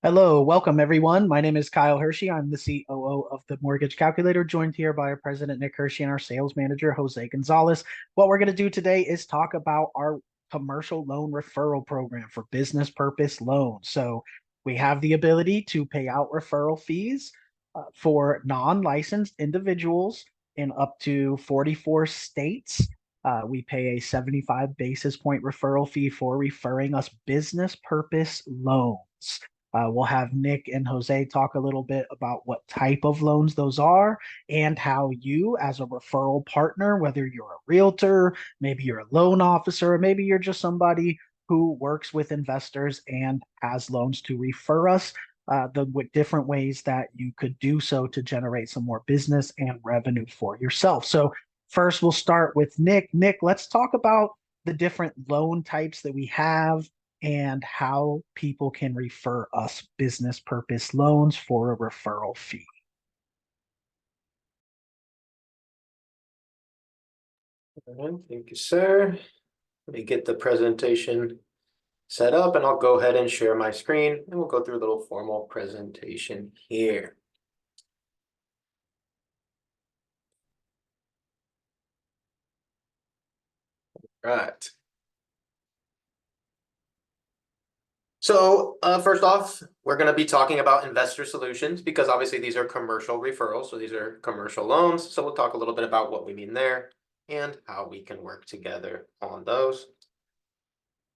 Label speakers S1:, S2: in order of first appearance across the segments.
S1: Hello, welcome everyone. My name is Kyle Hershey. I'm the COO of the Mortgage Calculator, joined here by our president, Nick Hershey, and our sales manager, Jose Gonzalez. What we're going to do today is talk about our commercial loan referral program for business purpose loans. So we have the ability to pay out referral fees for non-licensed individuals in up to 44 states. We pay a 75 basis point referral fee for referring us business purpose loans. We'll have Nick and Jose talk a little bit about what type of loans those are and how you, as a referral partner, whether you're a realtor, maybe you're a loan officer, or maybe you're just somebody who works with investors and has loans to refer us, the different ways that you could do so to generate some more business and revenue for yourself. So, first, we'll start with Nick. Nick, let's talk about the different loan types that we have and how people can refer us business purpose loans for a referral fee.
S2: All right, thank you, sir. Let me get the presentation set up and I'll go ahead and share my screen and we'll go through a little formal presentation here. Right. So first off, we're going to be talking about investor solutions because obviously these are commercial referrals. So these are commercial loans. So we'll talk a little bit about what we mean there and how we can work together on those.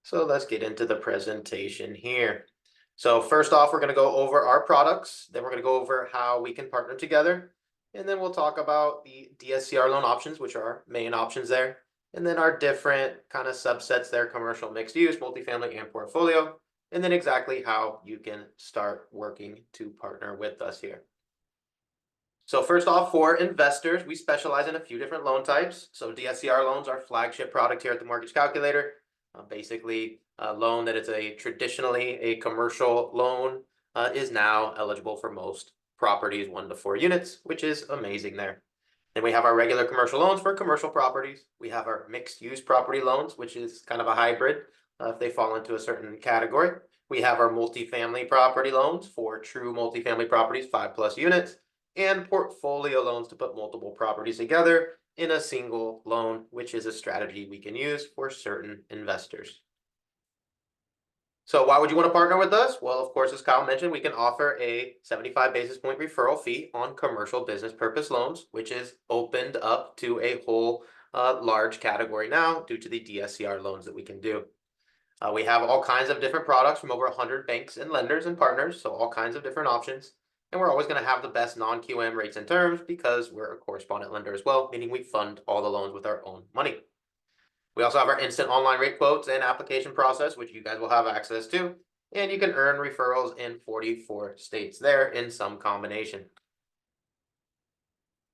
S2: So let's get into the presentation here. So first off, we're going to go over our products. Then we're going to go over how we can partner together. And then we'll talk about the DSCR loan options, which are our main options there. And then our different kind of subsets there, commercial, mixed use, multifamily, and portfolio. And then exactly how you can start working to partner with us here. So first off, for investors, we specialize in a few different loan types. So DSCR loans are flagship product here at the Mortgage Calculator. Basically, a loan that is traditionally a commercial loan is now eligible for most properties, 1 to 4 units, which is amazing there. Then we have our regular commercial loans for commercial properties. We have our mixed use property loans, which is kind of a hybrid if they fall into a certain category. We have our multifamily property loans for true multifamily properties, 5+ units, and portfolio loans to put multiple properties together in a single loan, which is a strategy we can use for certain investors. So why would you want to partner with us? Well, of course, as Kyle mentioned, we can offer a 75 basis point referral fee on commercial business purpose loans, which is opened up to a whole large category now due to the DSCR loans that we can do. We have all kinds of different products from over 100 banks and lenders and partners, so all kinds of different options. And we're always going to have the best non-QM rates and terms because we're a correspondent lender as well, meaning we fund all the loans with our own money. We also have our instant online rate quotes and application process, which you guys will have access to. And you can earn referrals in 44 states there in some combination.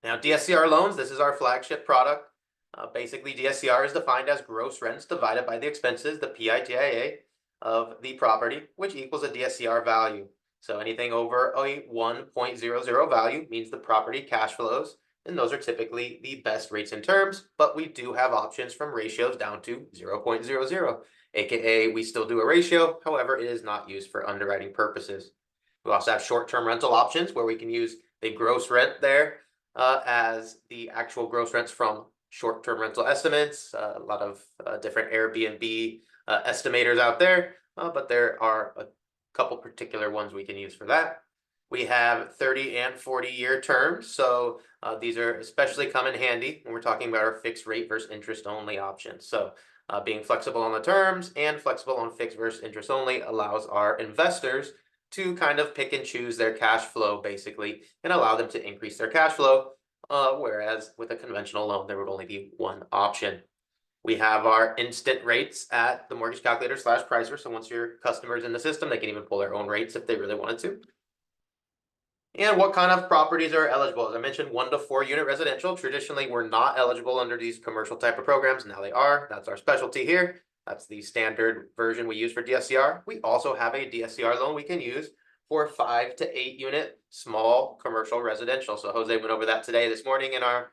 S2: Now, DSCR loans, this is our flagship product. Basically, DSCR is defined as gross rents divided by the expenses, the PITIA, of the property, which equals a DSCR value. So anything over a 1.00 value means the property cash flows, and those are typically the best rates and terms, but we do have options from ratios down to 0.00, aka we still do a ratio, however, it is not used for underwriting purposes. We also have short-term rental options where we can use the gross rent there as the actual gross rents from short-term rental estimates, a lot of different Airbnb estimators out there, but there are a couple particular ones we can use for that. We have 30 and 40-year terms, so these are especially come in handy when we're talking about our fixed rate versus interest only options. So being flexible on the terms and flexible on fixed versus interest only allows our investors to kind of pick and choose their cash flow basically and allow them to increase their cash flow, whereas with a conventional loan there would only be one option. We have our instant rates at the Mortgage Calculator /Pricer. So once your customer's in the system, they can even pull their own rates if they really wanted to. And what kind of properties are eligible? As I mentioned, 1 to 4 unit residential. Traditionally, we're not eligible under these commercial type of programs. Now they are. That's our specialty here. That's the standard version we use for DSCR. We also have a DSCR loan we can use for 5 to 8 unit small commercial residential. So Jose went over that today, this morning in our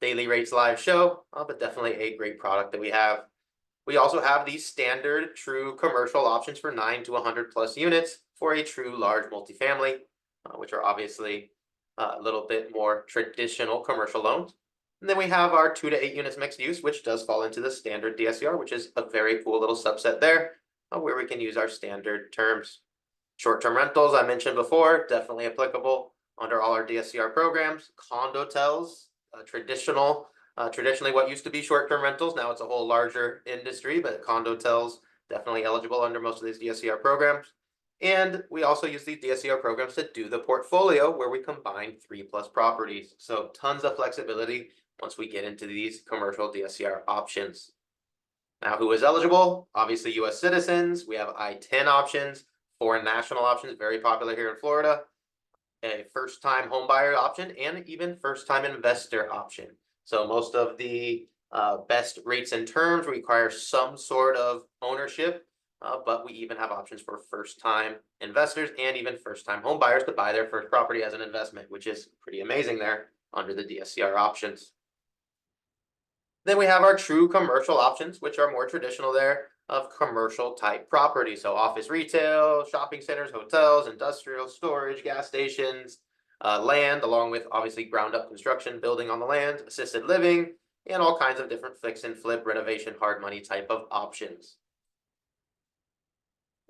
S2: Daily Rates Live show, but definitely a great product that we have. We also have these standard true commercial options for 9 to 100 plus units for a true large multifamily, which are obviously a little bit more traditional commercial loans. And then we have our 2 to 8 units mixed use, which does fall into the standard DSCR, which is a very cool little subset there where we can use our standard terms. Short-term rentals, I mentioned before, definitely applicable under all our DSCR programs. Condotels, traditionally what used to be short-term rentals, now it's a whole larger industry, but condotels definitely eligible under most of these DSCR programs. And we also use these DSCR programs to do the portfolio where we combine 3+ properties. So tons of flexibility once we get into these commercial DSCR options. Now, who is eligible? Obviously, US citizens. We have I-10 options, foreign national options, very popular here in Florida, a first-time homebuyer option, and even first-time investor option. So most of the best rates and terms require some sort of ownership, but we even have options for first-time investors and even first-time homebuyers to buy their first property as an investment, which is pretty amazing there under the DSCR options. Then we have our true commercial options, which are more traditional there of commercial type property. So office retail, shopping centers, hotels, industrial storage, gas stations, land, along with obviously ground up construction, building on the land, assisted living, and all kinds of different fix and flip, renovation, hard money type of options.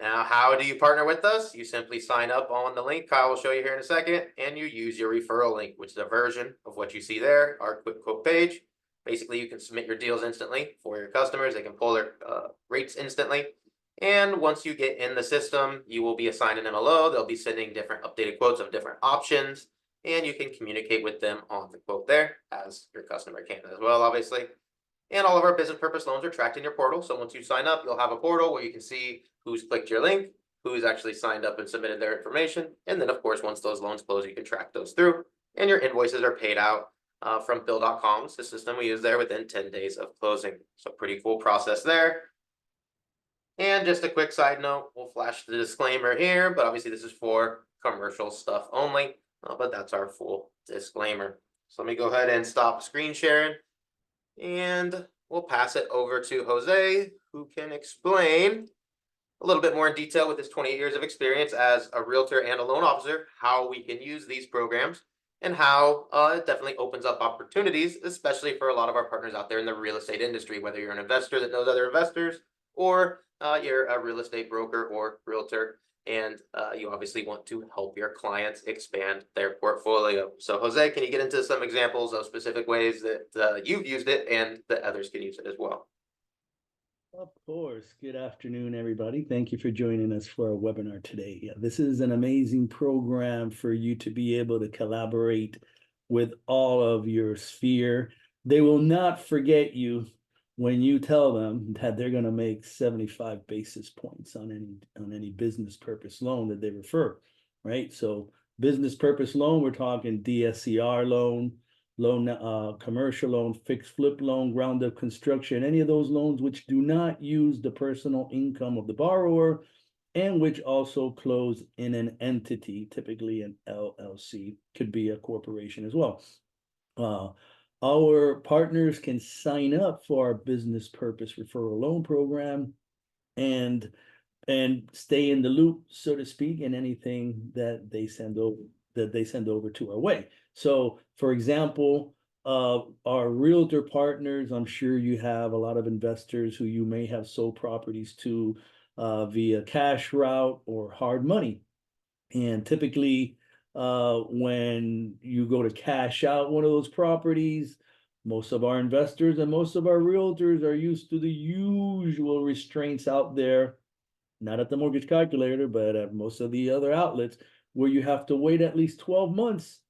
S2: Now, how do you partner with us? You simply sign up on the link Kyle will show you here in a second, and you use your referral link, which is a version of what you see there, our quick quote page. Basically, you can submit your deals instantly for your customers. They can pull their rates instantly. And once you get in the system, you will be assigned an MLO. They'll be sending different updated quotes of different options, and you can communicate with them on the quote there, as your customer can as well, obviously. And all of our business purpose loans are tracked in your portal. So once you sign up, you'll have a portal where you can see who's clicked your link, who's actually signed up and submitted their information. And then, of course, once those loans close, you can track those through. And your invoices are paid out from Bill.com. It's the system we use there within 10 days of closing. So pretty cool process there. And just a quick side note, we'll flash the disclaimer here, but obviously this is for commercial stuff only, but that's our full disclaimer. So let me go ahead and stop screen sharing. And we'll pass it over to Jose, who can explain a little bit more in detail with his 28 years of experience as a realtor and a loan officer, how we can use these programs and how it definitely opens up opportunities, especially for a lot of our partners out there in the real estate industry, whether you're an investor that knows other investors or you're a real estate broker or realtor and you obviously want to help your clients expand their portfolio. So Jose, can you get into some examples of specific ways that you've used it and that others can use it as well?
S3: Of course. Good afternoon, everybody. Thank you for joining us for our webinar today. Yeah, this is an amazing program for you to be able to collaborate with all of your sphere. They will not forget you when you tell them that they're going to make 75 basis points on any business purpose loan that they refer, right? So business purpose loan, we're talking DSCR loan, commercial loan, fixed flip loan, ground up construction, any of those loans which do not use the personal income of the borrower and which also close in an entity, typically an LLC, could be a corporation as well. Our partners can sign up for our business purpose referral loan program and stay in the loop, so to speak, in anything that they send over to our way. So, for example, our realtor partners, I'm sure you have a lot of investors who you may have sold properties to via cash route or hard money. And typically, when you go to cash out one of those properties, most of our investors and most of our realtors are used to the usual restraints out there, not at the mortgage calculator, but at most of the other outlets, where you have to wait at least 12 months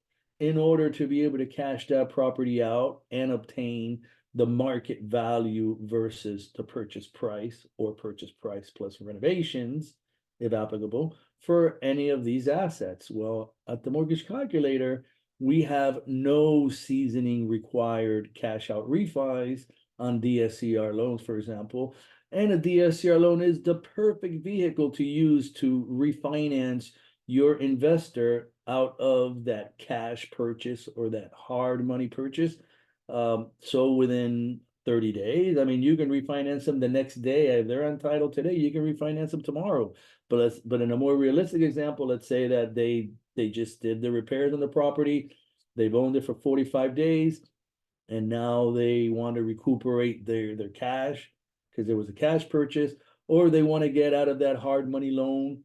S3: in order to be able to cash that property out and obtain the market value versus the purchase price or purchase price plus renovations, if applicable, for any of these assets. Well, at the mortgage calculator, we have no seasoning required cash out refis on DSCR loans, for example. And a DSCR loan is the perfect vehicle to use to refinance your investor out of that cash purchase or that hard money purchase. So within 30 days. I mean, you can refinance them the next day. If they're entitled today, you can refinance them tomorrow. But in a more realistic example, let's say that they just did the repairs on the property, they've owned it for 45 days, and now they want to recuperate their cash because there was a cash purchase, or they want to get out of that hard money loan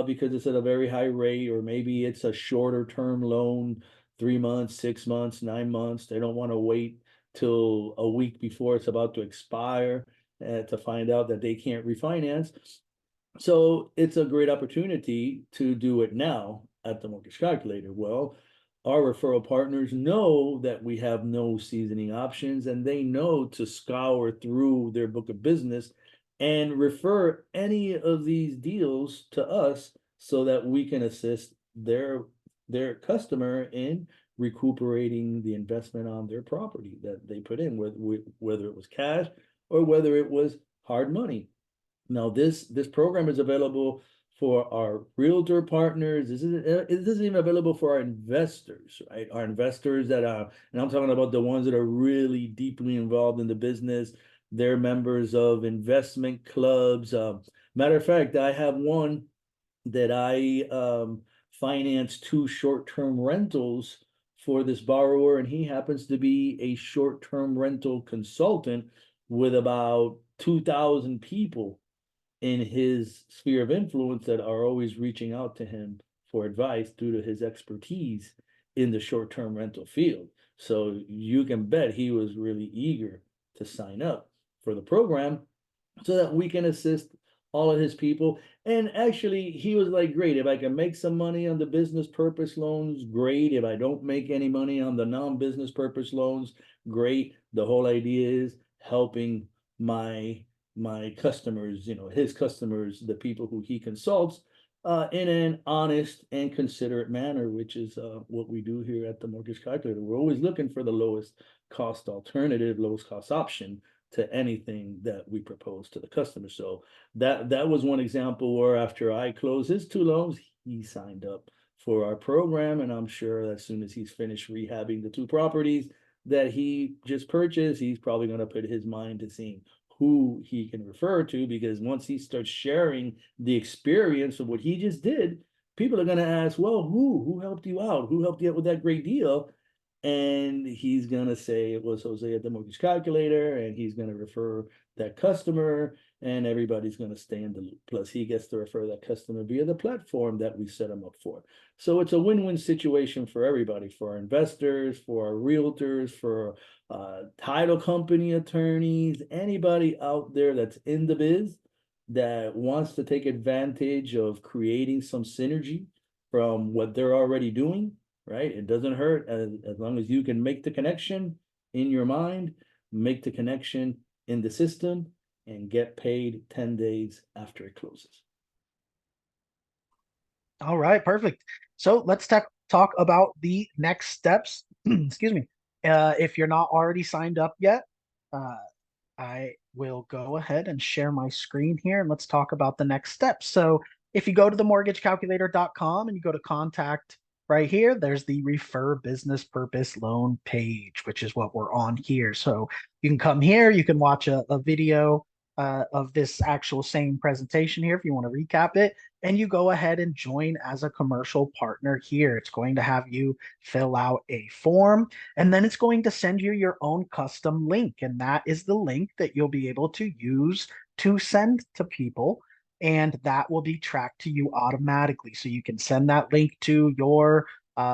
S3: because it's at a very high rate, or maybe it's a shorter term loan, 3 months, 6 months, 9 months. They don't want to wait till a week before it's about to expire to find out that they can't refinance. So it's a great opportunity to do it now at the mortgage calculator. Well, our referral partners know that we have no seasoning options, and they know to scour through their book of business and refer any of these deals to us so that we can assist their customer in recuperating the investment on their property that they put in, whether it was cash or whether it was hard money. Now, this program is available for our realtor partners. This is even available for our investors, right? Our investors that are, and I'm talking about the ones that are really deeply involved in the business. They're members of investment clubs. Matter of fact, I have one that I financed 2 short-term rentals for this borrower, and he happens to be a short-term rental consultant with about 2,000 people in his sphere of influence that are always reaching out to him for advice due to his expertise in the short-term rental field. So you can bet he was really eager to sign up for the program so that we can assist all of his people. And actually, he was like, great, if I can make some money on the business purpose loans, great. If I don't make any money on the non-business purpose loans, great. The whole idea is helping my customers, his customers, the people who he consults, in an honest and considerate manner, which is what we do here at the Mortgage Calculator. We're always looking for the lowest cost alternative, lowest cost option to anything that we propose to the customer. So that was one example where after I closed his 2 loans, he signed up for our program, and I'm sure as soon as he's finished rehabbing the 2 properties that he just purchased, he's probably going to put his mind to seeing who he can refer to, because once he starts sharing the experience of what he just did, people are going to ask, well, who helped you out? Who helped you out with that great deal? And he's going to say it was Jose at the Mortgage Calculator, and he's going to refer that customer, and everybody's going to stay in the loop. Plus, he gets to refer that customer via the platform that we set him up for. So it's a win-win situation for everybody, for our investors, for our realtors, for title company attorneys, anybody out there that's in the biz that wants to take advantage of creating some synergy from what they're already doing, right? It doesn't hurt as long as you can make the connection in your mind, make the connection in the system, and get paid 10 days after it closes.
S1: All right, perfect. So let's talk about the next steps. Excuse me. If you're not already signed up yet, uh, I will go ahead and share my screen here, and let's talk about the next steps. So if you go to themortgagecalculator.com and you go to contact right here, there's the refer business purpose loan page, which is what we're on here. So you can come here, you can watch a video of this actual same presentation here if you want to recap it, and you go ahead and join as a commercial partner here. It's going to have you fill out a form, and then it's going to send you your own custom link. And that is the link that you'll be able to use to send to people. And that will be tracked to you automatically. So you can send that link to your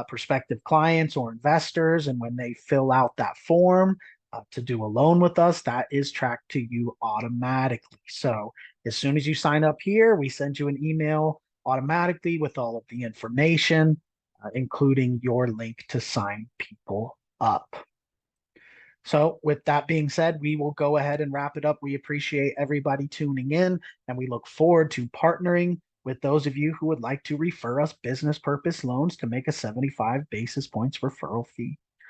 S1: prospective clients or investors. And when they fill out that form to do a loan with us, that is tracked to you automatically. So as soon as you sign up here, we send you an email automatically with all of the information, including your link to sign people up. So with that being said, we will go ahead and wrap it up. We appreciate everybody tuning in, and we look forward to partnering with those of you who would like to refer us business purpose loans to make a 75 basis points referral fee.